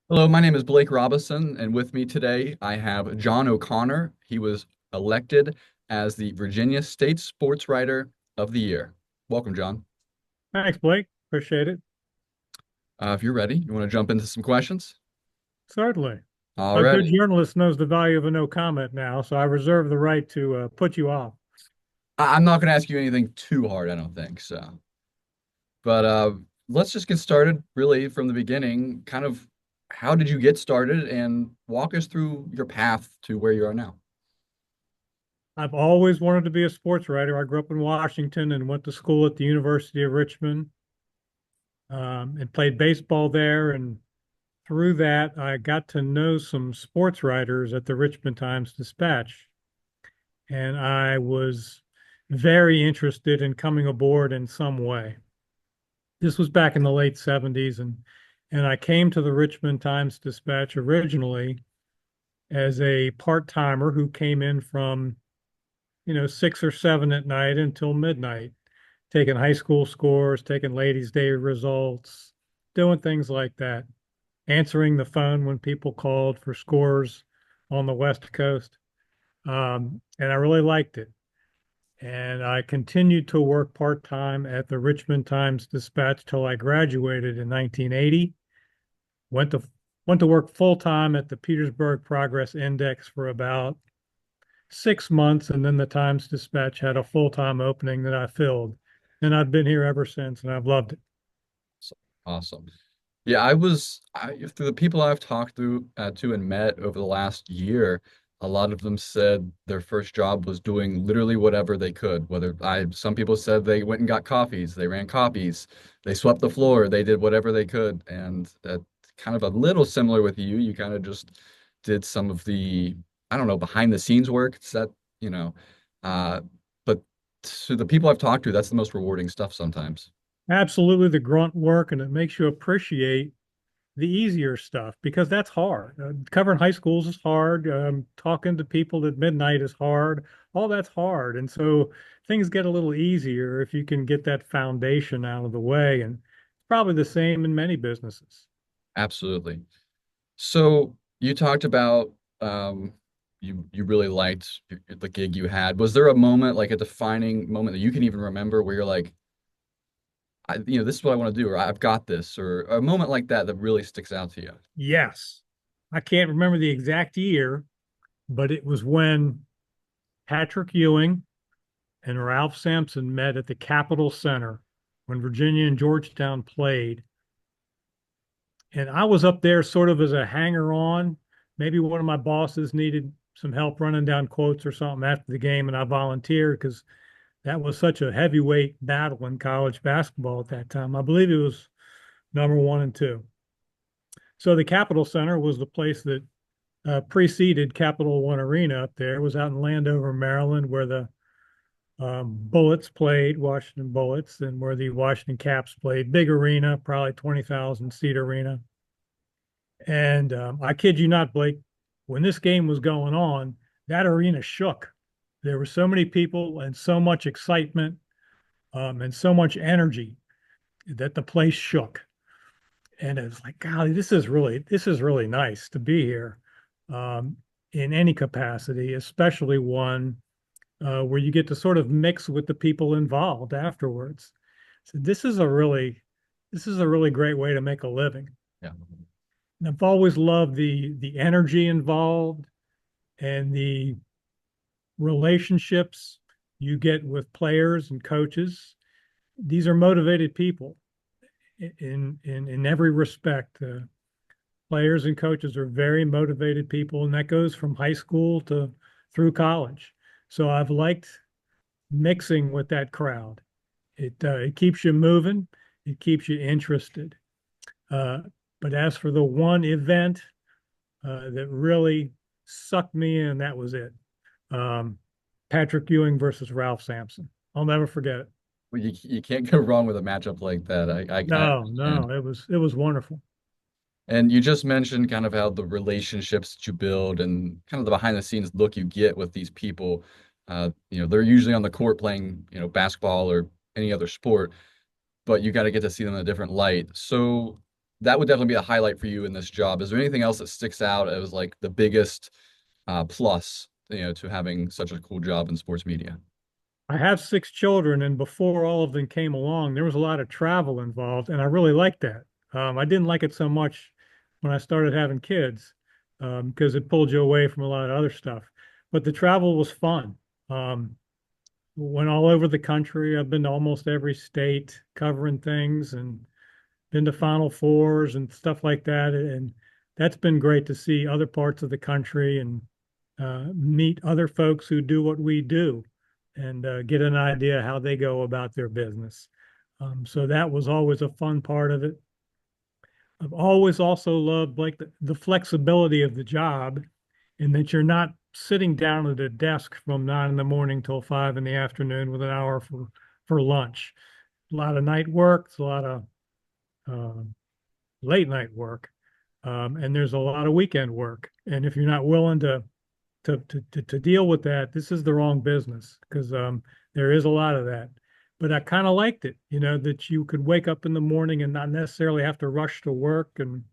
Hello, my name is Blake Robison, and with me today I have John O'Connor. He was elected as the Virginia State Sportswriter of the Year. Welcome, John. Thanks, Blake. Appreciate it. If you're ready, you want to jump into some questions? Certainly. A good Alrighty. journalist knows the value of a no comment now, so I reserve the right to put you off. I'm not going to ask you anything too hard, I don't think so. But let's just get started really from the beginning. Kind of how did you get started and walk us through your path to where you are now? I've always wanted to be a sports writer. I grew up in Washington and went to school at the University of Richmond, and played baseball there. And through that, I got to know some sports writers at the Richmond Times-Dispatch. And I was very interested in coming aboard in some way. This was back in the late 70s, and I came to the Richmond Times-Dispatch originally as a part-timer who came in from, 6 or 7 at night until midnight, taking high school scores, taking ladies' day results, doing things like that, answering the phone when people called for scores on the West Coast. And I really liked it. And I continued to work part-time at the Richmond Times-Dispatch till I graduated in 1980. Went to went to work full-time at the Petersburg Progress Index for about 6 months, and then the Times-Dispatch had a full-time opening that I filled. And I've been here ever since, and I've loved it. Awesome. Yeah, through the people I've talked to and met over the last year, a lot of them said their first job was doing literally whatever they could. Some people said they went and got coffees, they ran copies, they swept the floor, they did whatever they could. And that kind of a little similar with you. You kind of just did some of the, I don't know, behind the scenes work. It's that, you know, uh, but to the people I've talked to, that's the most rewarding stuff sometimes. Absolutely the grunt work, and it makes you appreciate the easier stuff because that's hard. Covering high schools is hard. Talking to people at midnight is hard. All that's hard. And so things get a little easier if you can get that foundation out of the way. And it's probably the same in many businesses. Absolutely. So you talked about you really liked the gig you had. Was there a moment, like a defining moment that you can even remember where you're like, this is what I want to do, or I've got this, or a moment like that that really sticks out to you? Yes. I can't remember the exact year, but it was when Patrick Ewing and Ralph Sampson met at the Capitol Center when Virginia and Georgetown played. And I was up there sort of as a hanger on. Maybe one of my bosses needed some help running down quotes or something after the game, and I volunteered because that was such a heavyweight battle in college basketball at that time. I believe it was number one and two. So the Capitol Center was the place that preceded Capital One Arena up there. It was out in Landover, Maryland, where the Bullets played, Washington Bullets, and where the Washington Caps played. Big arena, probably 20,000 seat arena. And I kid you not, Blake, when this game was going on, that arena shook. There were so many people and so much excitement, and so much energy that the place shook. And it was like, golly, this is really nice to be here, um, in any capacity, especially one where you get to sort of mix with the people involved afterwards. So this is a really great way to make a living. Yeah. And I've always loved the energy involved and the relationships you get with players and coaches. These are motivated people in every respect. Players and coaches are very motivated people, and that goes from high school to through college. So I've liked mixing with that crowd. It keeps you moving, it keeps you interested. Uh, but as for the one event that really sucked me in, that was it. Um, Patrick Ewing versus Ralph Sampson. I'll never forget it. Well, you can't go wrong with a matchup like that. I No, understand. no, it was wonderful. And you just mentioned kind of how the relationships that you build and kind of the behind the scenes look you get with these people. They're usually on the court playing, basketball or any other sport, but you got to get to see them in a different light. So that would definitely be a highlight for you in this job. Is there anything else that sticks out as like the biggest plus, to having such a cool job in sports media? I have six children, and before all of them came along, there was a lot of travel involved, and I really liked that. I didn't like it so much when I started having kids because it pulled you away from a lot of other stuff. But the travel was fun. Um, Went all over the country. I've been to almost every state covering things and been to Final Fours and stuff like that. And that's been great to see other parts of the country and meet other folks who do what we do and get an idea how they go about their business. So that was always a fun part of it. I've always also loved like the flexibility of the job in that you're not sitting down at a desk from 9 in the morning till 5 in the afternoon with an hour for lunch. A lot of night work, it's a lot of uh, late night work, and there's a lot of weekend work. And if you're not willing to deal with that, this is the wrong business because there is a lot of that. But I kind of liked it, that you could wake up in the morning and not necessarily have to rush to work, and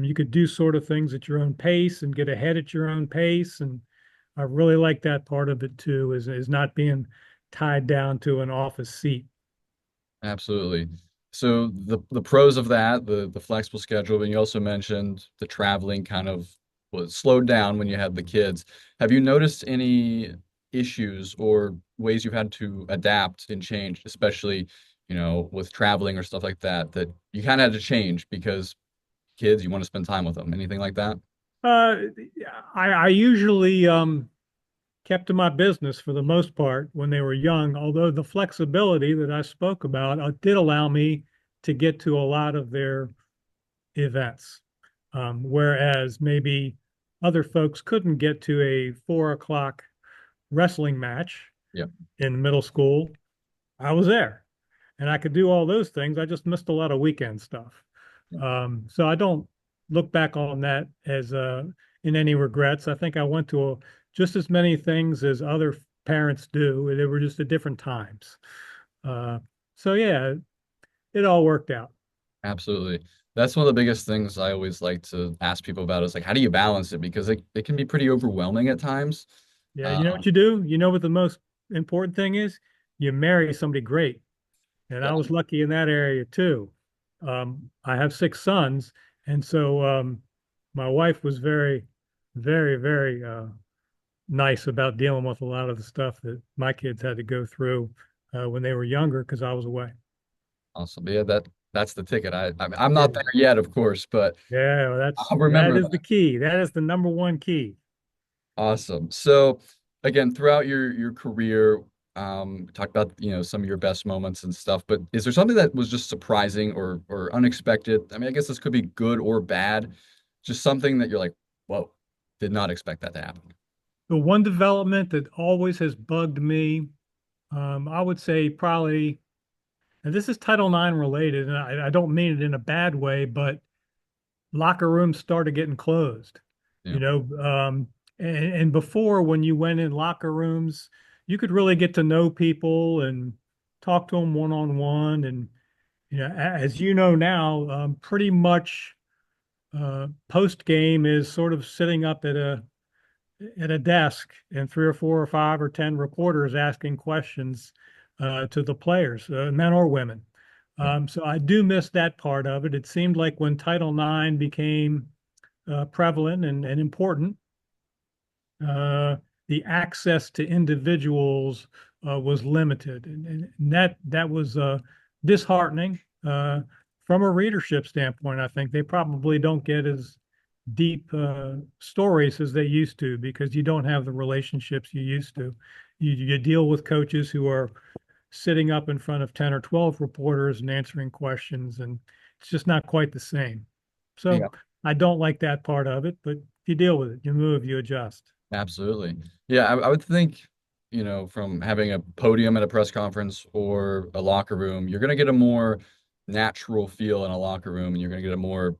you could do sort of things at your own pace and get ahead at your own pace. And I really like that part of it too, is not being tied down to an office seat. Absolutely. So the pros of that, the flexible schedule, and you also mentioned the traveling kind of was slowed down when you had the kids. Have you noticed any issues or ways you've had to adapt and change, especially, with traveling or stuff like that, that you kind of had to change because kids, you want to spend time with them? Anything like that? Uh, I usually kept to my business for the most part when they were young, although the flexibility that I spoke about did allow me to get to a lot of their events. Whereas maybe other folks couldn't get to a 4 o'clock wrestling match Yep. in middle school. I was there and I could do all those things. I just missed a lot of weekend stuff. So I don't look back on that as in any regrets. I think I went to just as many things as other parents do. They were just at different times. Uh, so yeah, it all worked out. Absolutely. That's one of the biggest things I always like to ask people about is like, how do you balance it? Because it can be pretty overwhelming at times. Yeah, you know Um, what you do? You know what the most important thing is? You marry somebody great. And I was lucky in that area too. I have six sons, and so my wife was very, very, very nice about dealing with a lot of the stuff that my kids had to go through when they were younger because I was away. Awesome. Yeah, that's the ticket. I'm Yeah, not there yet, of course, but yeah, well, I'll that remember is the that. key. That is the number one key. Awesome. So again, throughout your career, talk about, some of your best moments and stuff, but is there something that was just surprising or unexpected? I mean, I guess this could be good or bad. Just something that you're like, whoa, did not expect that to happen. The one development that always has bugged me, I would say probably, and this is Title IX related, and I don't mean it in a bad way, but locker rooms started getting closed, Yeah. you know. And before, when you went in locker rooms, you could really get to know people and talk to them one on one. And, as you know now, pretty much post game is sort of sitting up at a desk and three or four or five or 10 reporters asking questions to the players, men or women. Yeah. So I do miss that part of it. It seemed like when Title IX became prevalent and important, uh, the access to individuals was limited, and that was disheartening from a readership standpoint. I think they probably don't get as deep stories as they used to because you don't have the relationships you used to. You deal with coaches who are sitting up in front of 10 or 12 reporters and answering questions, and it's just not quite the same. Yeah. So I don't like that part of it, but you deal with it, you move, you adjust. Absolutely. Yeah, I would think, from having a podium at a press conference or a locker room, you're going to get a more natural feel in a locker room and you're going to get a more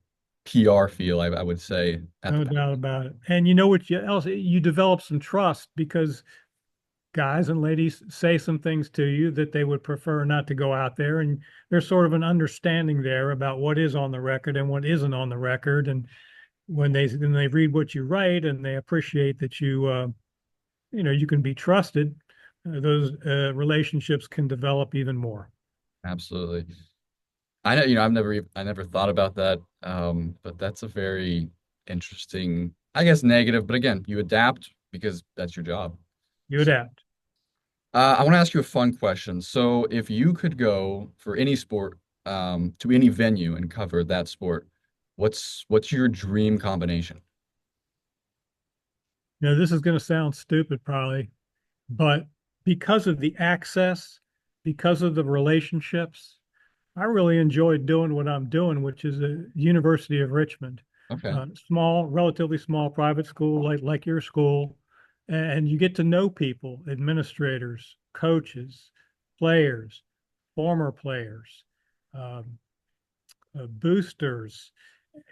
PR feel, I would say, at the No doubt about it. And you know what else? You develop some trust because guys and ladies say some things to you that they would prefer not to go out there. And there's sort of an understanding there about what is on the record and what isn't on the record. And when they read what you write and they appreciate that you can be trusted, those relationships can develop even more. Absolutely. I know, I never thought about that. But that's a very interesting, I guess, negative. But again, you adapt because that's your job. You So, adapt. I want to ask you a fun question. So, if you could go for any sport, to any venue and cover that sport, what's your dream combination? This is going to sound stupid probably, but because of the access, because of the relationships, I really enjoyed doing what I'm doing, which is the University of Richmond, Okay. small, relatively small private school like your school, and you get to know people, administrators, coaches, players, former players, um, boosters,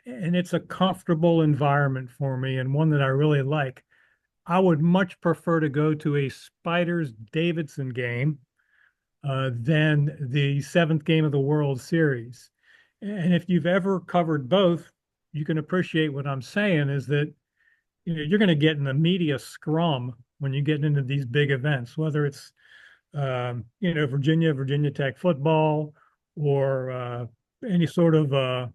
and it's a comfortable environment for me and one that I really like. I would much prefer to go to a Spiders Davidson game than the seventh game of the World Series. And if you've ever covered both, you can appreciate what I'm saying is that you're going to get in the media scrum when you get into these big events, whether it's Virginia Tech football, or any sort of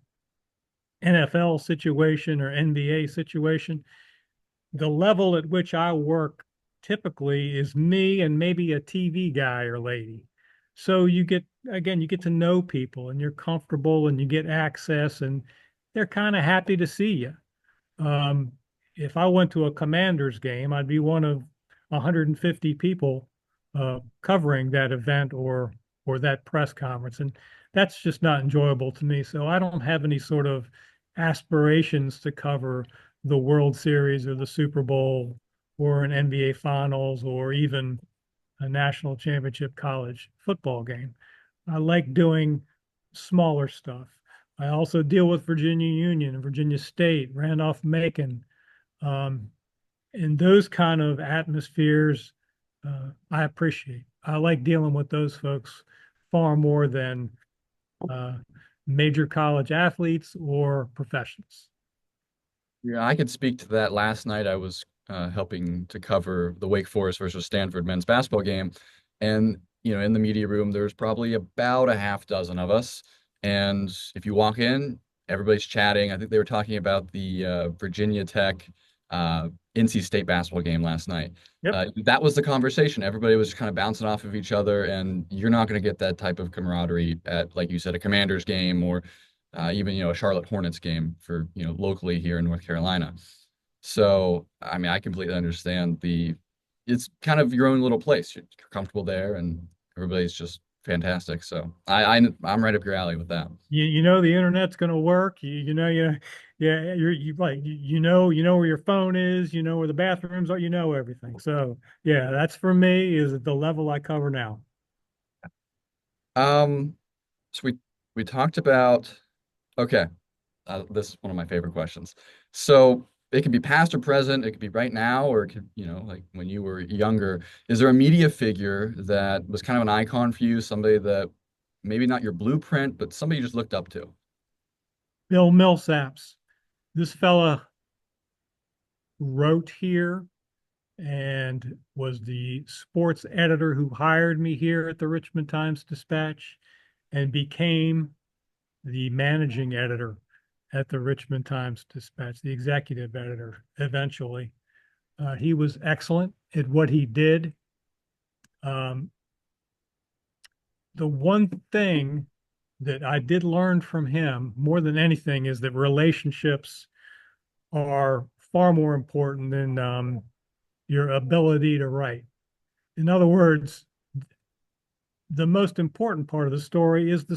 NFL situation or NBA situation. The level at which I work typically is me and maybe a TV guy or lady. So you get to know people and you're comfortable and you get access and they're kind of happy to see you. Um, if I went to a Commanders game, I'd be one of 150 people covering that event or that press conference, and that's just not enjoyable to me. So I don't have any sort of aspirations to cover the World Series or the Super Bowl or an NBA Finals or even a national championship college football game. I like doing smaller stuff. I also deal with Virginia Union and Virginia State, Randolph-Macon, um, and those kind of atmospheres. I appreciate. I like dealing with those folks far more than uh, major college athletes or professionals. Yeah, I could speak to that. Last night, I was helping to cover the Wake Forest versus Stanford men's basketball game, and in the media room, there's probably about a half dozen of us. And if you walk in, everybody's chatting. I think they were talking about the Virginia Tech NC State basketball game last night. Yep. That was the conversation. Everybody was kind of bouncing off of each other, and you're not going to get that type of camaraderie at, like you said, a Commanders game or even a Charlotte Hornets game for locally here in North Carolina. So I mean, I completely understand it's kind of your own little place. You're comfortable there, and everybody's just fantastic. So I'm right up your alley with that. You know the internet's going to work. Yeah, you like you know where your phone is. You know where the bathrooms are. You know everything. So yeah, that's for me is at the level I cover now. Um, so we talked about okay. This is one of my favorite questions. So it could be past or present, it could be right now, or it could, like when you were younger. Is there a media figure that was kind of an icon for you, somebody that maybe not your blueprint, but somebody you just looked up to? Bill Millsaps, this fella wrote here and was the sports editor who hired me here at the Richmond Times-Dispatch and became the managing editor at the Richmond Times-Dispatch, the executive editor eventually. He was excellent at what he did. Um, the one thing that I did learn from him more than anything is that relationships are far more important than your ability to write. In other words, the most important part of the story, is the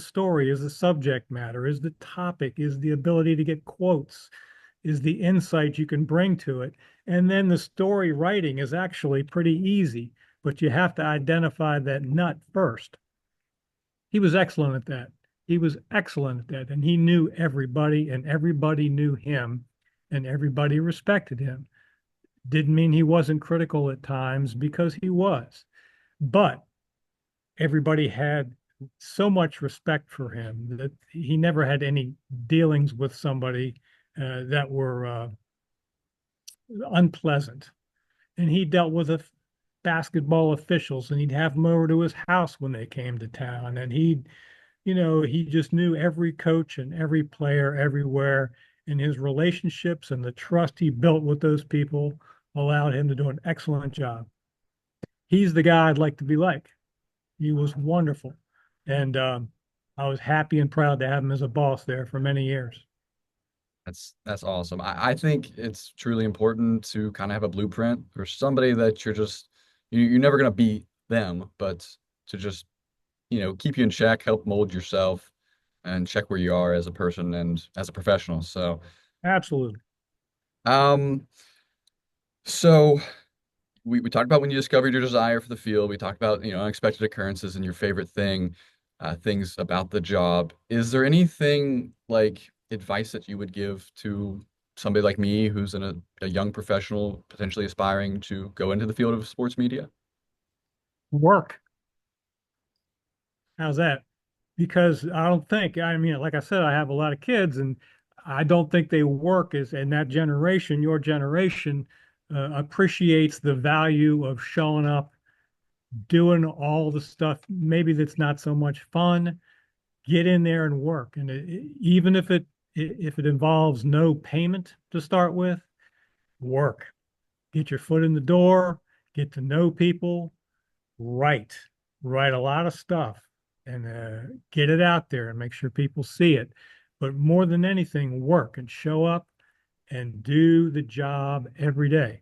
subject matter, is the topic, is the ability to get quotes, is the insight you can bring to it. And then the story writing is actually pretty easy, but you have to identify that nut first. He was excellent at that. He was excellent at that. And he knew everybody, and everybody knew him, and everybody respected him. Didn't mean he wasn't critical at times because he was, but everybody had so much respect for him that he never had any dealings with somebody that were unpleasant. And he dealt with basketball officials, and he'd have them over to his house when they came to town. And he just knew every coach and every player everywhere. And his relationships and the trust he built with those people allowed him to do an excellent job. He's the guy I'd like to be like. He was wonderful. And I was happy and proud to have him as a boss there for many years. That's awesome. I think it's truly important to kind of have a blueprint or somebody that you're never gonna beat them, but to just, keep you in check, help mold yourself and check where you are as a person and as a professional. Absolutely. Um, so we talked about when you discovered your desire for the field. We talked about, unexpected occurrences and your favorite things about the job. Is there anything like advice that you would give to somebody like me who's a young professional, potentially aspiring to go into the field of sports media? Work. How's that? Because I don't think, I mean, like I said, I have a lot of kids, and I don't think they work as, and that generation, your generation, appreciates the value of showing up, doing all the stuff, maybe that's not so much fun. Get in there and work. And even if it involves no payment to start with, work. Get your foot in the door, get to know people, write, write a lot of stuff, and get it out there and make sure people see it. But more than anything, work and show up and do the job every day,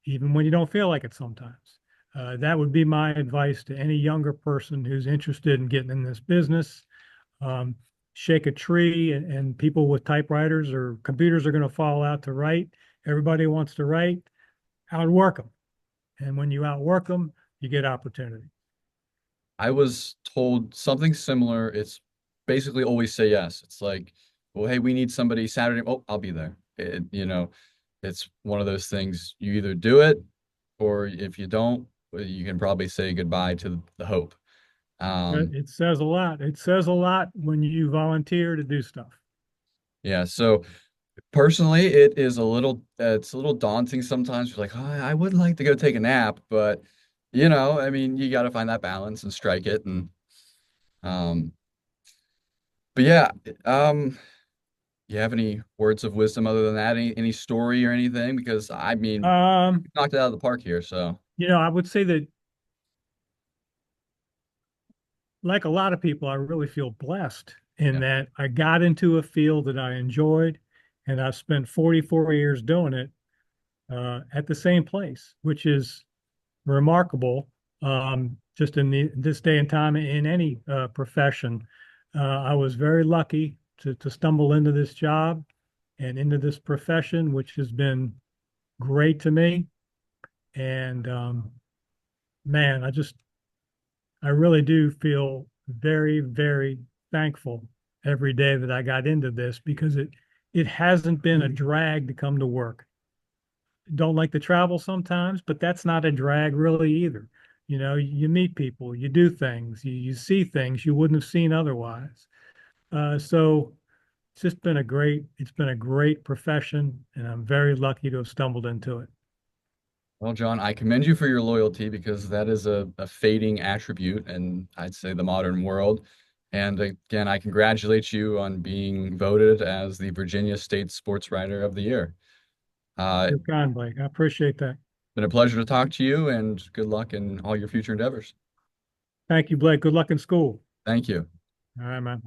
even when you don't feel like it sometimes. That would be my advice to any younger person who's interested in getting in this business. Um, Shake a tree, and people with typewriters or computers are going to fall out to write. Everybody wants to write. Outwork them. And when you outwork them, you get opportunity. I was told something similar. It's basically always say yes. It's like, well, hey, we need somebody Saturday. Oh, I'll be there. It's one of those things. You either do it, or if you don't, well, you can probably say goodbye to the hope. Um, It says a lot. It says a lot when you volunteer to do stuff. yeah. So personally, it's a little daunting sometimes. You're like, oh, I would like to go take a nap, but I mean, you got to find that balance and strike it. Um, but yeah, um, you have any words of wisdom other than that? Any story or anything? Because I mean, Um, you knocked it out of the park here. So I would say that, like a lot of people, I really feel blessed in yeah, that I got into a field that I enjoyed, and I've spent 44 years doing it at the same place, which is remarkable. Just in this day and time in any profession, I was very lucky to stumble into this job and into this profession, which has been great to me. And man, I really do feel very, very thankful every day that I got into this because it hasn't been a drag to come to work. Don't like to travel sometimes, but that's not a drag really either. You meet people, you do things, you see things you wouldn't have seen otherwise. So it's been a great profession, and I'm very lucky to have stumbled into it. well, John, I commend you for your loyalty because that is a fading attribute in, I'd say, the modern world. And again, I congratulate you on being voted as the Virginia State Sportswriter of the Year. You're It's kind, Blake. I appreciate that. been a pleasure to talk to you, and good luck in all your future endeavors. Thank you, Blake. Good luck in school. Thank you. All right, man.